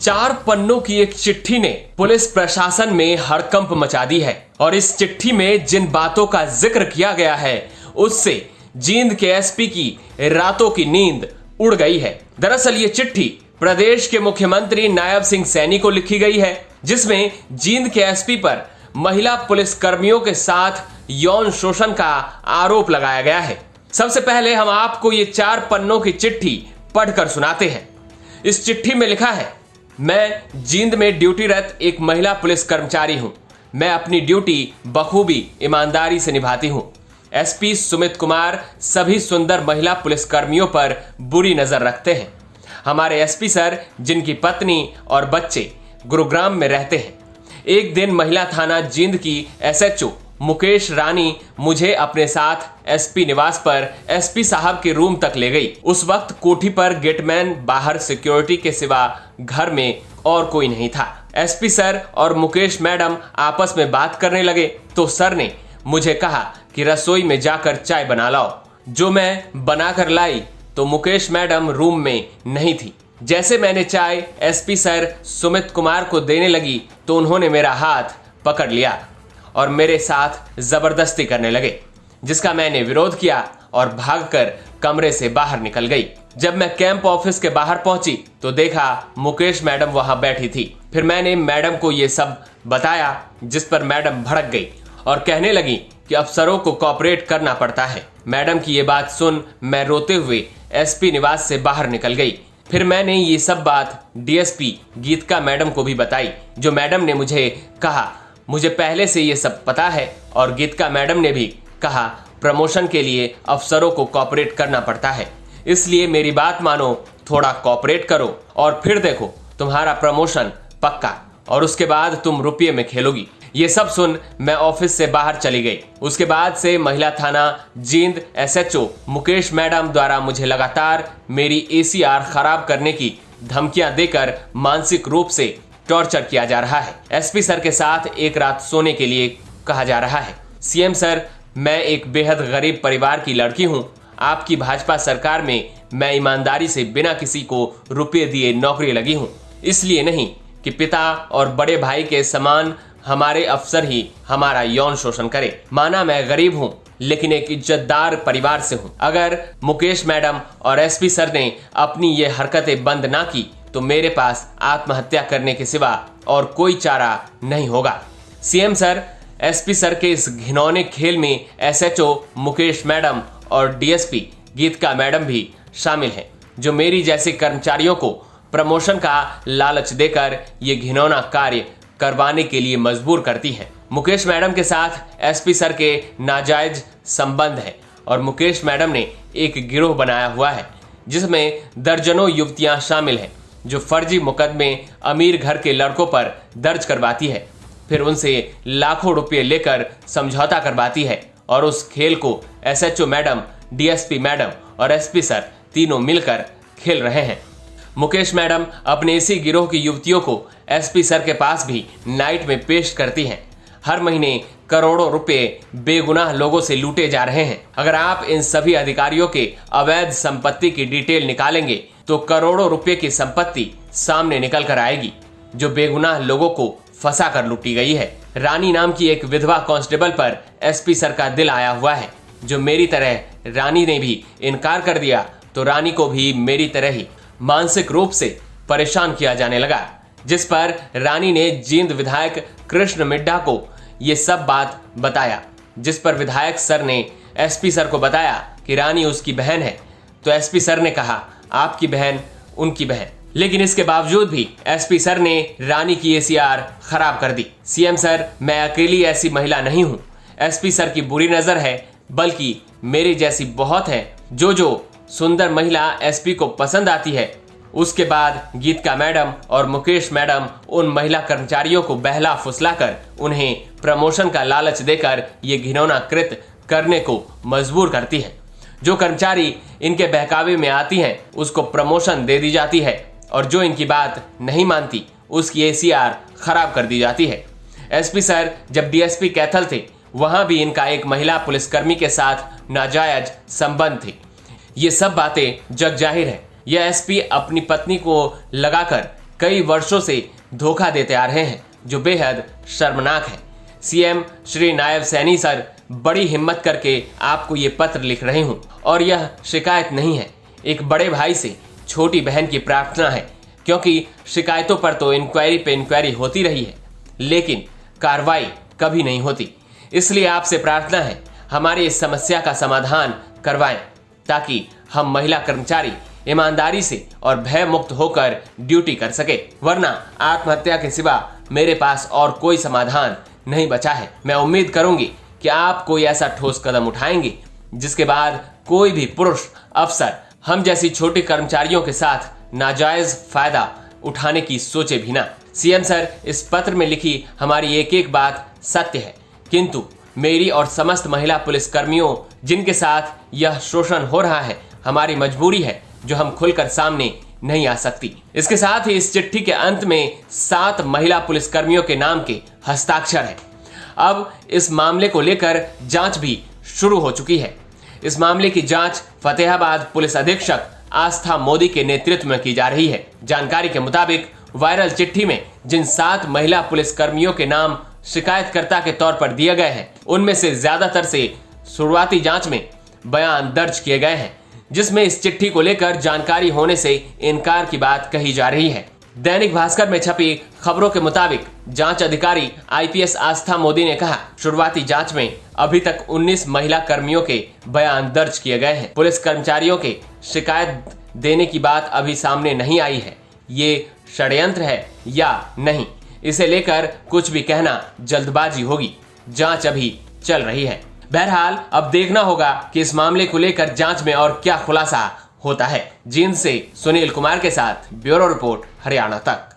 4 पन्नों की एक चिट्ठी ने पुलिस प्रशासन में हड़कंप मचा दी है और इस चिट्ठी में जिन बातों का जिक्र किया गया है उससे जींद के एसपी की रातों की नींद उड़ गई है। दरअसल ये चिट्ठी प्रदेश के मुख्यमंत्री नायब सिंह सैनी को लिखी गई है, जिसमें जींद के एसपी पर महिला पुलिस कर्मियों के साथ यौन शोषण का आरोप लगाया गया है। सबसे पहले हम आपको ये 4 पन्नों की चिट्ठी पढ़कर सुनाते हैं। इस चिट्ठी में लिखा है, मैं जींद में ड्यूटीरत एक महिला पुलिस कर्मचारी हूं। मैं अपनी ड्यूटी बखूबी ईमानदारी से निभाती हूं। एसपी सुमित कुमार सभी सुंदर महिला पुलिस कर्मियों पर बुरी नजर रखते हैं। हमारे एसपी सर, जिनकी पत्नी और बच्चे गुरुग्राम में रहते हैं, एक दिन महिला थाना जींद की एसएचओ मुकेश रानी मुझे अपने साथ एसपी निवास पर एसपी साहब के रूम तक ले गई। उस वक्त कोठी पर गेटमैन बाहर सिक्योरिटी के सिवा घर में और कोई नहीं था। एसपी सर और मुकेश मैडम आपस में बात करने लगे तो सर ने मुझे कहा कि रसोई में जाकर चाय बना लाओ। जो मैं बनाकर लाई तो मुकेश मैडम रूम में नहीं थी। जैसे मैंने चाय एसपी सर सुमित कुमार को देने लगी तो उन्होंने मेरा हाथ पकड़ लिया और मेरे साथ जबरदस्ती करने लगे, जिसका मैंने विरोध किया और भागकर कमरे से बाहर निकल गई। जब मैं कैंप ऑफिस के बाहर पहुंची तो देखा मुकेश मैडम वहां बैठी थी। फिर मैंने मैडम को ये सब बताया, जिस पर मैडम भड़क गई और कहने लगी कि अफसरों को कोऑपरेट करना पड़ता है। मैडम की ये बात सुन मैं रोते हुए एसपी निवास से बाहर निकल गई। फिर मैंने ये सब बात डीएसपी गीतिका मैडम को भी बताई। जो मैडम ने मुझे कहा, मुझे पहले से ये सब पता है, और गीतिका मैडम ने भी कहा प्रमोशन के लिए अफसरों को कोऑपरेट करना पड़ता है, इसलिए मेरी बात मानो, थोड़ा कोऑपरेट करो और फिर देखो तुम्हारा प्रमोशन पक्का, और उसके बाद तुम रुपये में खेलोगी। ये सब सुन मैं ऑफिस से बाहर चली गई। उसके बाद से महिला थाना जींद एसएचओ मुकेश मैडम द्वारा मुझे लगातार मेरी एसीआर खराब करने की धमकियां देकर मानसिक रूप से टॉर्चर किया जा रहा है। एसपी सर के साथ एक रात सोने के लिए कहा जा रहा है। सीएम सर, मैं एक बेहद गरीब परिवार की लड़की हूं। आपकी भाजपा सरकार में मैं ईमानदारी से बिना किसी को रुपये दिए नौकरी लगी हूं, इसलिए नहीं कि पिता और बड़े भाई के समान हमारे अफसर ही हमारा यौन शोषण करे। माना मैं गरीब हूं, लेकिन एक इज्जतदार परिवार से हूं। अगर मुकेश मैडम और एसपी सर ने अपनी ये हरकतें बंद ना की तो मेरे पास आत्महत्या करने के सिवा और कोई चारा नहीं होगा। सीएम सर, एसपी सर के इस घिनौने खेल में एसएचओ मुकेश मैडम और डीएसपी गीतिका मैडम भी शामिल हैं, जो मेरी जैसे कर्मचारियों को प्रमोशन का लालच देकर ये घिनौना कार्य करवाने के लिए मजबूर करती है। मुकेश मैडम के साथ एसपी सर के नाजायज संबंध है और मुकेश मैडम ने एक गिरोह बनाया हुआ है, जिसमें दर्जनों युवतियां शामिल हैं, जो फर्जी मुकदमे अमीर घर के लड़कों पर दर्ज करवाती है, फिर उनसे लाखों रुपए लेकर समझौता करवाती है और उस खेल को एसएचओ मैडम, डीएसपी मैडम और एसपी सर तीनों मिलकर खेल रहे हैं। मुकेश मैडम अपने इसी गिरोह की युवतियों को एसपी सर के पास भी नाइट में पेश करती हैं। हर महीने करोड़ों रुपए बेगुनाह लोगों से लूटे जा रहे हैं। अगर आप इन सभी अधिकारियों के अवैध संपत्ति की डिटेल निकालेंगे तो करोड़ों रुपए की संपत्ति सामने निकल कर आएगी, जो बेगुनाह लोगों को फंसा कर लूटी गई है। रानी नाम की एक विधवा कांस्टेबल पर एसपी सर का दिल आया हुआ है। जो मेरी तरह रानी ने भी इनकार कर दिया तो रानी को भी मेरी तरह ही मानसिक रूप से परेशान किया जाने लगा, जिस पर रानी ने जींद विधायक कृष्ण मिड्ढा को ये सब बात बताया, जिस पर विधायक सर ने एसपी सर को बताया कि रानी उसकी बहन है। तो एसपी सर ने कहा आपकी बहन उनकी बहन, लेकिन इसके बावजूद भी एसपी सर ने रानी की एसीआर खराब कर दी। सीएम सर, मैं अकेली ऐसी महिला नहीं हूं। एसपी सर की बुरी नजर है, बल्कि मेरी जैसी बहुत है। जो सुंदर महिला एसपी को पसंद आती है, उसके बाद गीतिका मैडम और मुकेश मैडम उन महिला कर्मचारियों को बहला फुसलाकर उन्हें प्रमोशन का लालच देकर ये घिनौना कृत्य करने को मजबूर करती है। जो कर्मचारी इनके बहकावे में आती हैं उसको प्रमोशन दे दी जाती है, और जो इनकी बात नहीं मानती उसकी एसीआर खराब कर दी जाती है। एसपी सर जब डीएसपी कैथल थे, वहां भी इनका एक महिला पुलिसकर्मी के साथ नाजायज संबंध थे। ये सब बातें जग जाहिर है। यह एसपी अपनी पत्नी को लगाकर कई वर्षों से धोखा देते आ रहे हैं, जो बेहद शर्मनाक है। सीएम श्री नायब सैनी सर, बड़ी हिम्मत करके आपको ये पत्र लिख रहे हूँ और यह शिकायत नहीं है, एक बड़े भाई से छोटी बहन की प्रार्थना है, क्योंकि शिकायतों पर तो इंक्वायरी पे इंक्वायरी होती रही है, लेकिन कार्रवाई कभी नहीं होती। इसलिए आपसे प्रार्थना है, हमारी इस समस्या का समाधान करवाएं, ताकि हम महिला कर्मचारी ईमानदारी से और भय मुक्त होकर ड्यूटी कर सके, वरना आत्महत्या के सिवा मेरे पास और कोई समाधान नहीं बचा है। मैं उम्मीद करूंगी कि आप कोई ऐसा ठोस कदम उठाएंगे जिसके बाद कोई भी पुरुष अफसर हम जैसी छोटी कर्मचारियों के साथ नाजायज फायदा उठाने की सोचे भी ना। सीएम सर, इस पत्र में लिखी हमारी एक एक बात सत्य है, किंतु मेरी और समस्त महिला पुलिस कर्मियों जिनके साथ यह शोषण हो रहा है, हमारी मजबूरी है जो हम खुलकर सामने नहीं आ सकती। इसके साथ ही इस चिट्ठी के अंत में 7 महिला पुलिस कर्मियों के नाम के हस्ताक्षर हैं। अब इस मामले को लेकर जांच भी शुरू हो चुकी है। इस मामले की जांच फतेहाबाद पुलिस अधीक्षक आस्था मोदी के नेतृत्व में की जा रही है। जानकारी के मुताबिक वायरल चिट्ठी में जिन 7 महिला पुलिस कर्मियों के नाम शिकायतकर्ता के तौर पर दिए गए हैं, उनमें से ज्यादातर से शुरुआती जांच में बयान दर्ज किए गए हैं, जिसमें इस चिट्ठी को लेकर जानकारी होने से इनकार की बात कही जा रही है। दैनिक भास्कर में छपी खबरों के मुताबिक जांच अधिकारी आईपीएस आस्था मोदी ने कहा, शुरुआती जांच में अभी तक 19 महिला कर्मियों के बयान दर्ज किए गए हैं। पुलिस कर्मचारियों के शिकायत देने की बात अभी सामने नहीं आई है। ये षड्यंत्र है या नहीं, इसे लेकर कुछ भी कहना जल्दबाजी होगी। जांच अभी चल रही है। बहरहाल अब देखना होगा कि इस मामले को लेकर जांच में और क्या खुलासा होता है। जींद से सुनील कुमार के साथ ब्यूरो रिपोर्ट, हरियाणा तक।